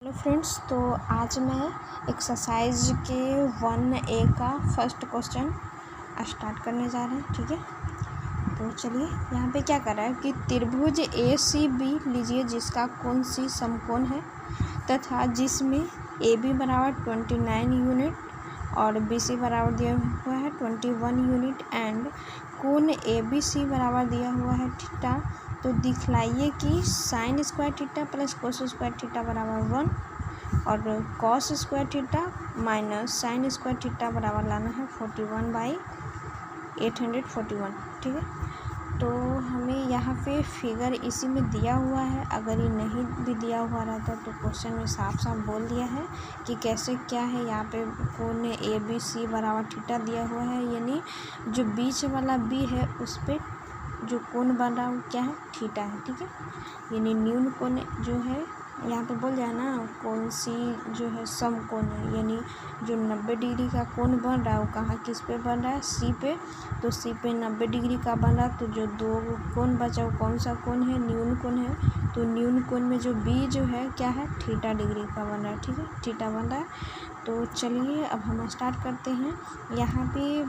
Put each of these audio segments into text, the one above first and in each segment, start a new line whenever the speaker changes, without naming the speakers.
Hello friends, तो आज मैं एक्सरसाइज के 1A का फर्स्ट क्वेश्चन स्टार्ट करने जा रहे हैं। ठीक है, तो चलिए यहाँ पे क्या कर रहा है कि त्रिभुज ACB लीजिए जिसका कोण C समकोण है तथा जिसमें AB बराबर 29 यूनिट और BC बराबर दिया हुआ है 21 यूनिट एंड कोण ABC बराबर दिया हुआ है थीटा। तो दिखलाइए कि sign square theta plus cos square theta बराबर 1 और cos square theta minus sine square theta बराबर लाना है 41/841। ठीक है, तो हमें यहाँ पे फिगर इसी में दिया हुआ है। अगर ये नहीं भी दिया हुआ रहता तो क्वेश्चन में साफ साफ बोल दिया है कि कैसे क्या है। यहाँ पे कोण ABC बराबर थीटा दिया हुआ है, यानी जो बीच वाला B है उस पर जो कोण बन रहा है वो क्या है, थीटा है। ठीक है, यानी न्यून कोण जो है यहाँ पे बोल दिया ना, कोण C जो है समकोण है, यानी जो 90 डिग्री का कोण बन रहा है वो कहाँ किस पे बन रहा है, C पे। तो C पे 90 डिग्री का बन रहा है, तो जो दो कोण बचा वो कौन सा कोण है, न्यून कोण है। तो न्यून कोण में जो B जो है क्या है, थीटा डिग्री का बन रहा है। ठीक है, थीटा बन रहा है। तो चलिए अब हम स्टार्ट करते हैं। यहाँ पे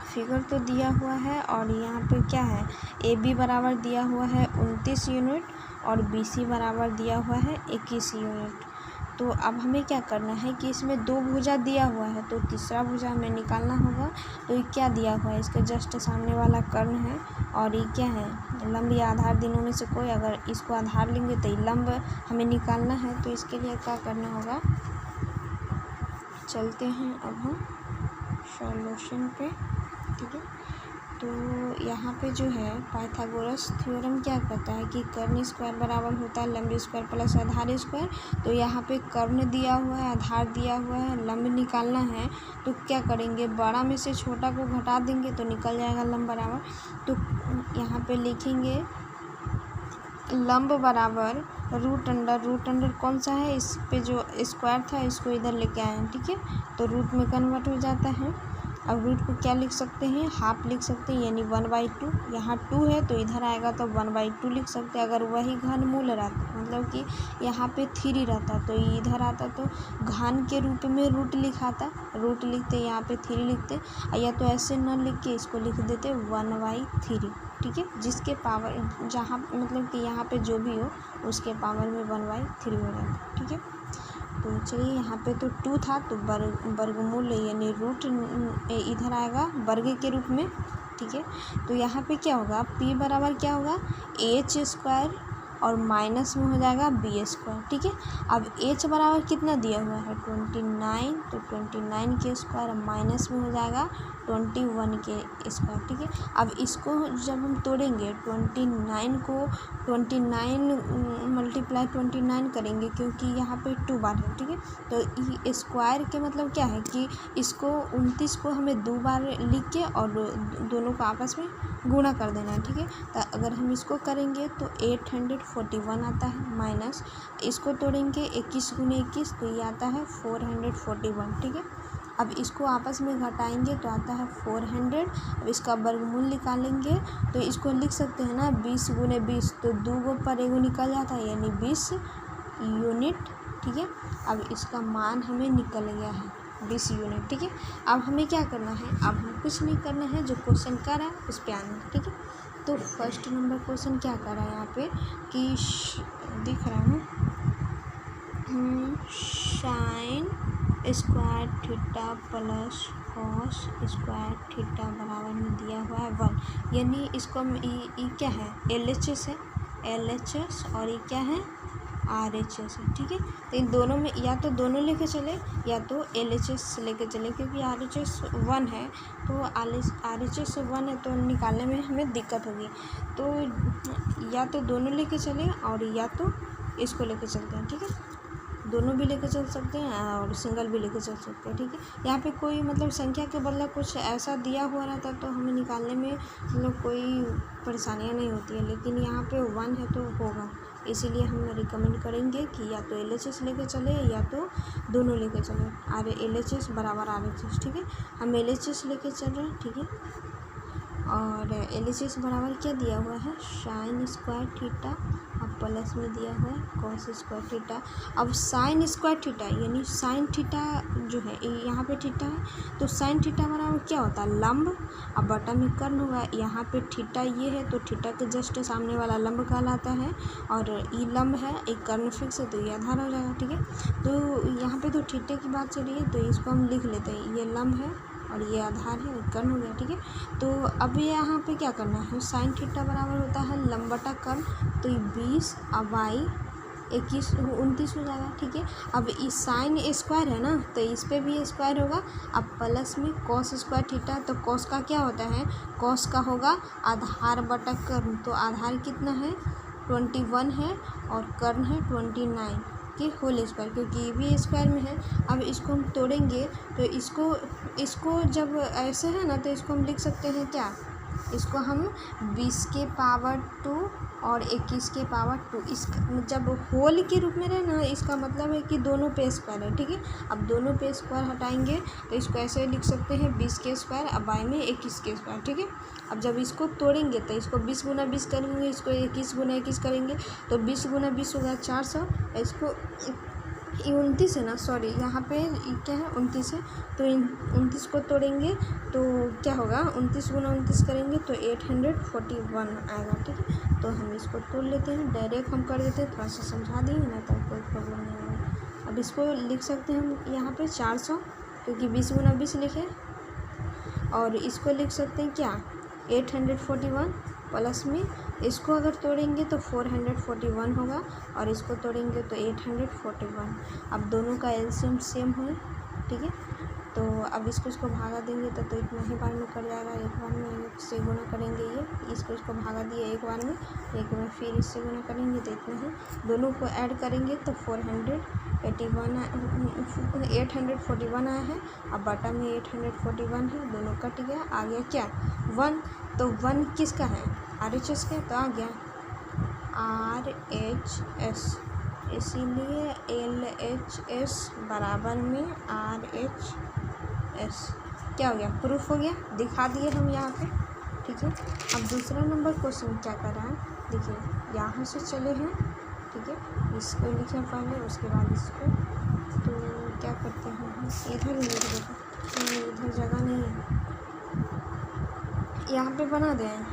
फिगर तो दिया हुआ है और यहाँ पे क्या है, AB बराबर दिया हुआ है 29 यूनिट और BC बराबर दिया हुआ है 21 यूनिट। तो अब हमें क्या करना है कि इसमें दो भुजा दिया हुआ है तो तीसरा भुजा हमें निकालना होगा। तो ये क्या दिया हुआ है, इसके जस्ट सामने वाला कर्ण है और ये क्या है, लंब या आधार तीनों में से कोई। अगर इसको आधार लेंगे तो ये लंब हमें निकालना है। तो इसके लिए क्या करना होगा, चलते हैं अब हम सॉल्यूशन पे। ठीक है, तो यहाँ पे जो है पाइथागोरस थ्योरम क्या कहता है कि कर्ण स्क्वायर बराबर होता है लंब स्क्वायर प्लस आधार स्क्वायर। तो यहाँ पे कर्ण दिया हुआ है, आधार दिया हुआ है, लंब निकालना है। तो क्या करेंगे, बड़ा में से छोटा को घटा देंगे तो निकल जाएगा लंब बराबर। तो यहाँ पे लिखेंगे लंब बराबर रूट अंडर कौन सा है, इस पे जो स्क्वायर था इसको इधर लेके आए हैं। ठीक है, तो रूट में कन्वर्ट हो जाता है। अब रूट को क्या लिख सकते हैं, हाफ लिख सकते हैं, यानी 1/2। यहाँ 2 है तो इधर आएगा तो 1/2 लिख सकते हैं। अगर वही घनमूल रहता, मतलब कि यहाँ पे 3 रहता तो इधर आता तो घन के रूप में रूट लिखाता, रूट लिखते, यहाँ पे 3 लिखते, या तो ऐसे न लिख के इसको लिख देते 1/3। ठीक है, जिसके पावर जहाँ मतलब कि यहाँ पे जो भी हो उसके पावर में 1/3 हो जाता। ठीक है, तो चलिए यहाँ पे तो 2 था तो वर्गमूल यानी रूट इधर आएगा वर्ग के रूप में। ठीक है, तो यहाँ पे क्या होगा, P बराबर क्या होगा H² और माइनस में हो जाएगा B²। ठीक है, अब H बराबर कितना दिया हुआ है 29, तो 29 के स्क्वायर माइनस में हो जाएगा 21 के स्क्वायर। ठीक है, अब इसको जब हम तोड़ेंगे 29 को 29 × 29 करेंगे क्योंकि यहाँ पे 2 बार है। ठीक है, तो स्क्वायर के मतलब क्या है कि इसको 29 को हमें 2 बार लिख के और दोनों को आपस में गुणा कर देना है। ठीक है, तो अगर हम इसको करेंगे तो 841 आता है, माइनस इसको तोड़ेंगे 21 × 21 तो ये आता है 441। ठीक है, अब इसको आपस में घटाएंगे तो आता है 400। अब इसका वर्गमूल निकालेंगे तो इसको लिख सकते हैं ना 20 × 20, तो 2 गो पर एगो निकल जाता है यानी 20 यूनिट। ठीक है, अब इसका मान हमें निकल गया है 20 यूनिट। ठीक है, अब हमें क्या करना है, अब हम कुछ नहीं करना है, जो क्वेश्चन कर रहा है उस पर आना है। ठीक है, तो फर्स्ट नंबर क्वेश्चन क्या कर रहा है यहाँ पे कि दिख रहा है sign square theta plus cos square theta बराबर में दिया हुआ है 1, यानी इसको ये क्या है, LHS है, LHS और ये क्या है RHS है। ठीक है, तो इन दोनों में या तो दोनों लेके चले या तो LHS लेके चले, क्योंकि RHS 1 है तो RHS 1 है तो निकालने में हमें दिक्कत होगी। तो या तो दोनों लेके चले और या तो इसको लेके चलते हैं। ठीक है, दोनों भी लेके चल सकते हैं और सिंगल भी लेके चल सकते हैं। ठीक है, यहाँ पे कोई मतलब संख्या के बदला कुछ ऐसा दिया हुआ रहता तो हमें निकालने में मतलब कोई परेशानियाँ नहीं होती है, लेकिन यहाँ पे 1 है तो होगा, इसीलिए हम रिकमेंड करेंगे कि या तो LHS लेके चले या तो दोनों लेके चले, LHS बराबर RHS। ठीक है, हम LHS लेके चल रहे हैं। ठीक है, और LHS बराबर क्या दिया हुआ है, साइन स्क्वायर थीटा प्लस में दिया हुआ है कॉस स्क्वायर थीटा। अब साइन स्क्वायर थीटा यानी साइन थीटा जो है यहाँ पे थीटा है तो साइन थीटा बराबर क्या होता है लंब। अब बटा में कर्ण होगा, यहाँ पे थीटा ये है तो थीटा के जस्ट सामने वाला लंब कहलाता है और ये लंब है, एक कर्ण फिक्स है तो ये आधार हो जाएगा। ठीक है, तो यहाँ पे तो थीटे की बात चल रही है तो इसको हम लिख लेते हैं, ये लंब है और ये आधार है, कर्ण हो गया। ठीक है, तो अब ये यहाँ पे क्या करना है, साइन थीटा बराबर होता है लंब बटा कर्ण, तो ये 20 अब y 21 29 हो जाएगा। ठीक है, अब इस साइन स्क्वायर है ना तो इस पर भी स्क्वायर होगा। अब प्लस में कॉस स्क्वायर थीटा, तो कॉस का क्या होता है, कॉस का होगा आधार बटा कर्ण, तो आधार कितना है 21 है और कर्ण है 29 के होल स्क्वायर, क्योंकि ये भी स्क्वायर में है। अब इसको हम तोड़ेंगे तो इसको जब ऐसे है ना तो इसको हम लिख सकते हैं क्या, इसको हम 20 के पावर 2 और 21 के पावर 2, इस जब होल के रूप में रहे ना इसका मतलब है कि दोनों पे स्क्वायर है। ठीक है, अब दोनों पे स्क्वायर हटाएंगे तो इसको ऐसे लिख सकते हैं 20 के स्क्वायर, अब बाय में 21 के स्क्वायर। ठीक है, अब जब इसको तोड़ेंगे तो इसको 20 गुना 20 करेंगे, इसको 21 गुना 21 करेंगे तो 20 गुना 20 होगा 400। इसको 29 है ना, सॉरी यहाँ पे क्या है 29 है, तो 29 को तोड़ेंगे तो क्या होगा 29 गुना 29 करेंगे तो 841 आएगा। ठीक है, तो हम इसको तोड़ लेते हैं, डायरेक्ट हम कर देते हैं, थोड़ा सा समझा दिए ना तो कोई प्रॉब्लम नहीं होगा। अब इसको लिख सकते हैं हम यहाँ पे 400, क्योंकि 20 गुना 20 लिखे, और इसको लिख सकते हैं क्या 841 प्लस में इसको अगर तोड़ेंगे तो 441 होगा और इसको तोड़ेंगे तो 841। अब दोनों का एलसीएम सेम है। ठीक है, तो अब इसको भागा देंगे तो इतना ही बार में कट जाएगा, एक बार में इससे गुना करेंगे, ये इसको भागा दिए एक बार में, एक बार फिर इससे गुना करेंगे तो इतना ही, दोनों को ऐड करेंगे तो 841 आया है। अब बटा में 841 है, दोनों कट गया, आ गया क्या 1, तो 1 किसका है RHS का, तो आ गया RHS, इसीलिए LHS बराबर में RHS क्या हो गया, प्रूफ हो गया, दिखा दिए हम यहाँ पे। ठीक है, अब दूसरा नंबर क्वेश्चन क्या कर रहा है, देखिए यहाँ से चले हैं। ठीक है, इसको लिखें पहले, उसके बाद इसको, तो क्या करते हैं हम इधर ही लिख देते, इधर जगह नहीं है, यहाँ पे बना दें।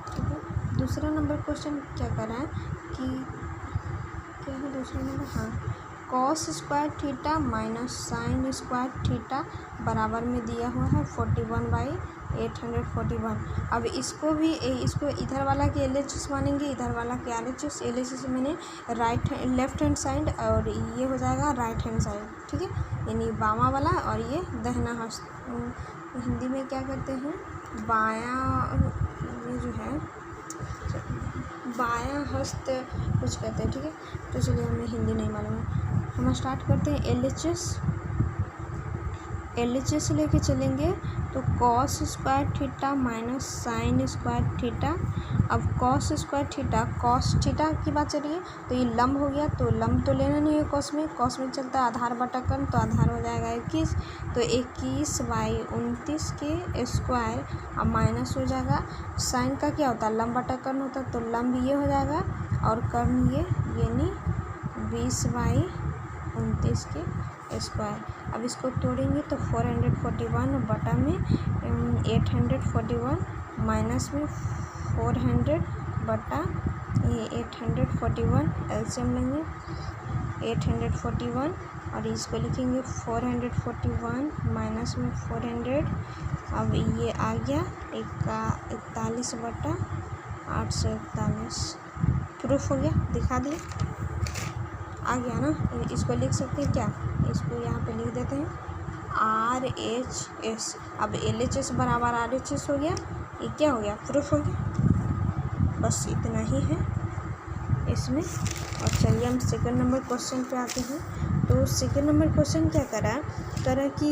ठीक है, दूसरा नंबर क्वेश्चन क्या कर रहा है कि क्या है दूसरा नंबर, हाँ, cos square theta minus sine square theta बराबर में दिया हुआ है 41/841। अब इसको भी इसको इधर वाला के LHS मानेंगे, इधर वाला के RHS। LHS मैंने लेफ्ट हैंड साइड और ये हो जाएगा राइट हैंड साइड। ठीक है, यानी बामा वाला और ये दहना हस्त, हिंदी में क्या कहते हैं बायां, ये जो है बायां हस्त कुछ कहते हैं। ठीक है, तो चलिए हमें हिंदी नहीं मालूम है, हम स्टार्ट करते हैं। LHS लेके चलेंगे तो cos square theta minus sine square theta. अब cos square theta, cos theta की बात चल रही है तो ये लंब हो गया, तो लंब तो लेना नहीं है कॉस में चलता है आधार बटा कर्ण, तो आधार हो जाएगा 21, तो 21/29 के स्क्वायर। अब माइनस हो जाएगा, साइन का क्या होता है लंब बटा कर्ण होता है, तो लंब ये हो जाएगा और कर्ण ये, यानी 20/29 के स्क्वायर। अब इसको तोड़ेंगे तो 441 बटा में 841 माइनस में 400 बटा ये 841, एलसीएम लेंगे 841 और इसको लिखेंगे 441 माइनस में 400। अब ये आ गया 41/841, प्रूफ हो गया, दिखा दिए, आ गया ना। इसको लिख सकते हैं क्या, इसको यहाँ पे लिख देते हैं RHS। अब LHS बराबर RHS हो गया, ये क्या हो गया प्रूफ हो गया, बस इतना ही है इसमें। और चलिए हम सेकंड नंबर क्वेश्चन पे आते हैं। तो सेकंड नंबर क्वेश्चन क्या करा कि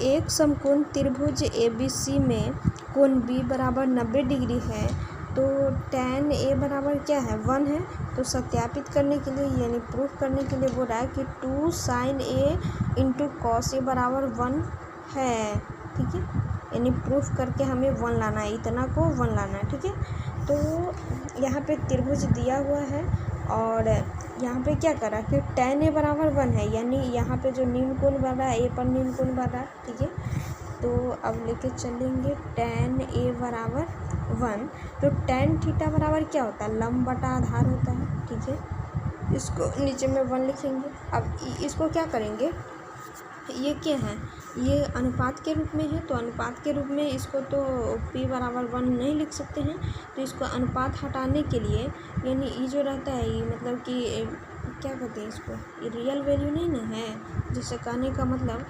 एक समकोण त्रिभुज ABC में कोण B बराबर 90 डिग्री है, तो tan A बराबर क्या है 1 है। तो सत्यापित करने के लिए यानी प्रूफ करने के लिए बोल रहा है कि 2 sin A into cos A बराबर 1 है। ठीक है, यानी प्रूफ करके हमें 1 लाना है, इतना को 1 लाना है। ठीक है, तो यहाँ पे त्रिभुज दिया हुआ है और यहाँ पे क्या करा कि tan a बराबर 1 है, यानी यहाँ पे जो न्यून कोण बन रहा है, a पर न्यून कोण बन रहा है, ठीक है। तो अब लेके चलेंगे tan a बराबर 1, तो tan थीटा बराबर क्या होता है, लंब बटा आधार होता है, ठीक है। इसको नीचे में 1 लिखेंगे। अब इसको क्या करेंगे, ये क्या है, ये अनुपात के रूप में है, तो अनुपात के रूप में इसको तो p बराबर 1 नहीं लिख सकते हैं, तो इसको अनुपात हटाने के लिए, यानी ये जो रहता है ये मतलब कि क्या कहते हैं इसको, ये रियल वैल्यू नहीं ना है, जिससे कहने का मतलब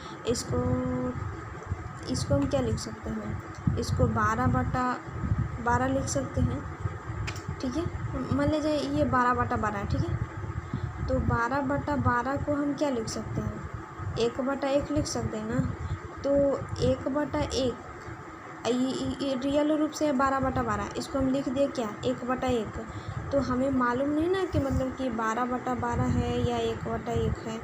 इसको हम क्या लिख सकते हैं, इसको 12/12 लिख सकते हैं, ठीक है। मान लीजिए ये 12/12 है, ठीक है। तो 12/12 को हम क्या लिख सकते हैं, 1/1 लिख सकते हैं ना। तो 1/1 ये रियल रूप से है 12/12, इसको हम लिख दिए क्या, 1/1। तो हमें मालूम नहीं ना कि मतलब कि 12/12 है या 1/1 है,